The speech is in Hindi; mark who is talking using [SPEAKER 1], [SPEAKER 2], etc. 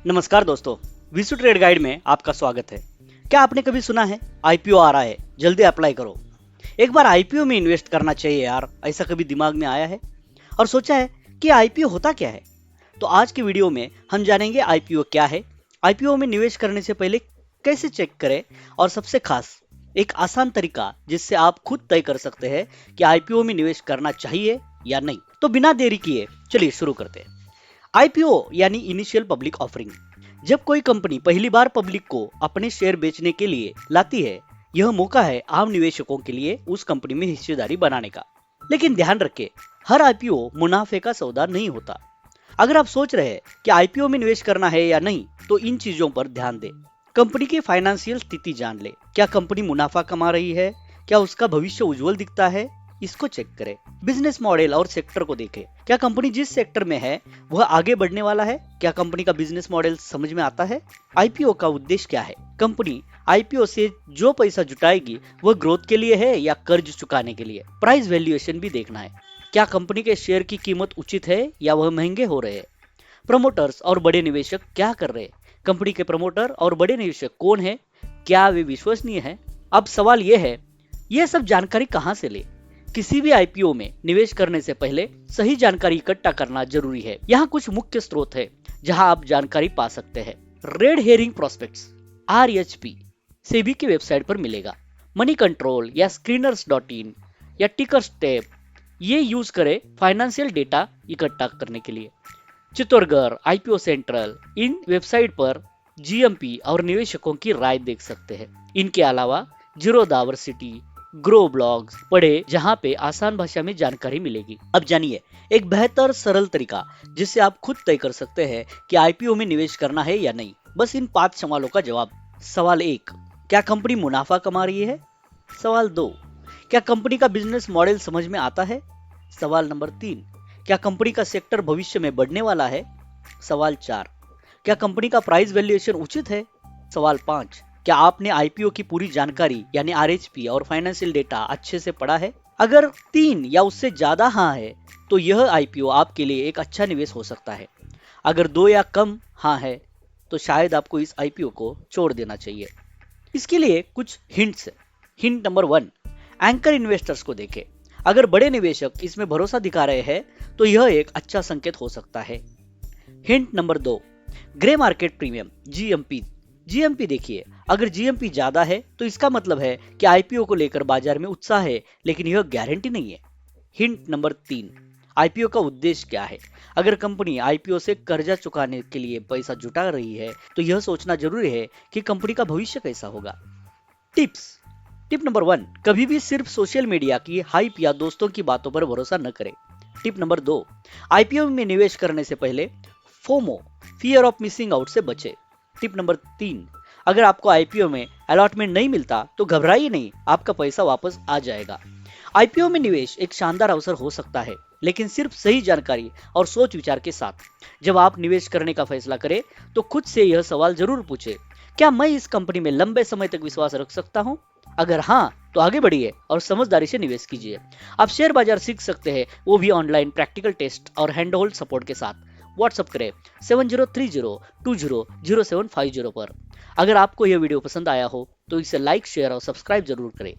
[SPEAKER 1] नमस्कार दोस्तों, विशु ट्रेड गाइड में आपका स्वागत है। क्या आपने कभी सुना है आईपीओ आ रहा है, जल्दी अप्लाई करो। एक बार आईपीओ में इन्वेस्ट करना चाहिए यार, ऐसा कभी दिमाग में आया है और सोचा है कि आईपीओ होता क्या है? तो आज की वीडियो में हम जानेंगे आईपीओ क्या है, आईपीओ में निवेश करने से पहले कैसे चेक करें और सबसे खास एक आसान तरीका जिससे आप खुद तय कर सकते हैं कि आईपीओ में निवेश करना चाहिए या नहीं। तो बिना देरी किए चलिए शुरू करते हैं। आईपीओ यानी इनिशियल पब्लिक ऑफरिंग। जब कोई कंपनी पहली बार पब्लिक को अपने शेयर बेचने के लिए लाती है, यह मौका है आम निवेशकों के लिए उस कंपनी में हिस्सेदारी बनाने का। लेकिन ध्यान रखें, हर आईपीओ मुनाफे का सौदा नहीं होता। अगर आप सोच रहे हैं कि आईपीओ में निवेश करना है या नहीं, तो इन चीजों पर ध्यान दें। कंपनी की फाइनेंशियल स्थिति जान ले। क्या कंपनी मुनाफा कमा रही है? क्या उसका भविष्य उज्जवल दिखता है? इसको चेक करें। बिजनेस मॉडल और सेक्टर को देखें। क्या कंपनी जिस सेक्टर में है वह आगे बढ़ने वाला है? क्या कंपनी का बिजनेस मॉडल समझ में आता है? आईपीओ का उद्देश्य क्या है? कंपनी आईपीओ से जो पैसा जुटाएगी वह ग्रोथ के लिए है या कर्ज चुकाने के लिए? प्राइस वैल्यूएशन भी देखना है। क्या कंपनी के शेयर की कीमत उचित है या वह महंगे हो रहे हैं? प्रमोटर्स और बड़े निवेशक क्या कर रहे हैं? कंपनी के प्रमोटर और बड़े निवेशक कौन है? क्या वे विश्वसनीय है? अब सवाल यह है, यह सब जानकारी कहां से ले? किसी भी आईपीओ में निवेश करने से पहले सही जानकारी इकट्ठा करना जरूरी है। यहाँ कुछ मुख्य स्रोत है जहां आप जानकारी पा सकते हैं। Red herring prospects RHP SEBI की वेबसाइट पर मिलेगा। मनी कंट्रोल या screeners.in या टिकर स्टेप ये यूज करें फाइनेंशियल डेटा इकट्ठा करने के लिए। चित्तौड़गढ़, आईपीओ सेंट्रल, इन वेबसाइट पर जीएमपी और निवेशकों की राय देख सकते हैं। इनके अलावा जीरो डाइवर्सिटी, ग्रो ब्लॉग्स पढ़े जहां पे आसान भाषा में जानकारी मिलेगी। अब जानिए एक बेहतर सरल तरीका जिससे आप खुद तय कर सकते हैं कि आईपीओ में निवेश करना है या नहीं। बस इन 5 सवालों का जवाब। सवाल 1, क्या कंपनी मुनाफा कमा रही है? सवाल 2, क्या कंपनी का बिजनेस मॉडल समझ में आता है? सवाल नंबर 3, क्या कंपनी का सेक्टर भविष्य में बढ़ने वाला है? सवाल 4, क्या कंपनी का प्राइस वैल्यूएशन उचित है? सवाल 5, क्या आपने आईपीओ की पूरी जानकारी यानी RHP और फाइनेंशियल डेटा अच्छे से पढ़ा है? अगर 3 या उससे ज्यादा हाँ है तो यह आईपीओ आपके लिए एक अच्छा निवेश हो सकता है। अगर 2 या कम हाँ है तो शायद आपको इस आईपीओ को छोड़ देना चाहिए। इसके लिए कुछ हिंट्स है। हिंट नंबर 1, एंकर इन्वेस्टर्स को देखें। अगर बड़े निवेशक इसमें भरोसा दिखा रहे हैं तो यह एक अच्छा संकेत हो सकता है। Hint number 2, grey market premium GMP देखिए। अगर जीएमपी ज्यादा है तो इसका मतलब है कि आईपीओ को लेकर बाजार में उत्साह है, लेकिन यह गारंटी नहीं है। हिंट नंबर 3, आईपीओ का उद्देश्य क्या है? अगर कंपनी आईपीओ से कर्जा चुकाने के लिए पैसा जुटा रही है तो यह सोचना जरूरी है कि कंपनी का भविष्य कैसा होगा। टिप नंबर 1, कभी भी सिर्फ सोशल मीडिया की हाइप या दोस्तों की बातों पर भरोसा न करें। टिप नंबर 2, आईपीओ में निवेश करने से पहले FOMO fear of missing out से बचे। टिप नंबर 3, अगर आपको आईपीओ में अलॉटमेंट नहीं मिलता तो घबराइए नहीं, आपका पैसा वापस आ जाएगा। आईपीओ में निवेश एक शानदार अवसर हो सकता है, लेकिन सिर्फ सही जानकारी और सोच विचार के साथ। जब आप निवेश करने का फैसला करें तो खुद से यह सवाल जरूर पूछे, क्या मैं इस कंपनी में लंबे समय तक विश्वास रख सकता हूं? अगर हाँ तो आगे बढ़िए और समझदारी से निवेश कीजिए। आप शेयर बाजार सीख सकते हैं, वो भी ऑनलाइन प्रैक्टिकल टेस्ट और हैंड होल्ड सपोर्ट के साथ। व्हाट्सएप करें 7030200750 पर। अगर आपको यह वीडियो पसंद आया हो तो इसे लाइक, शेयर और सब्सक्राइब जरूर करें।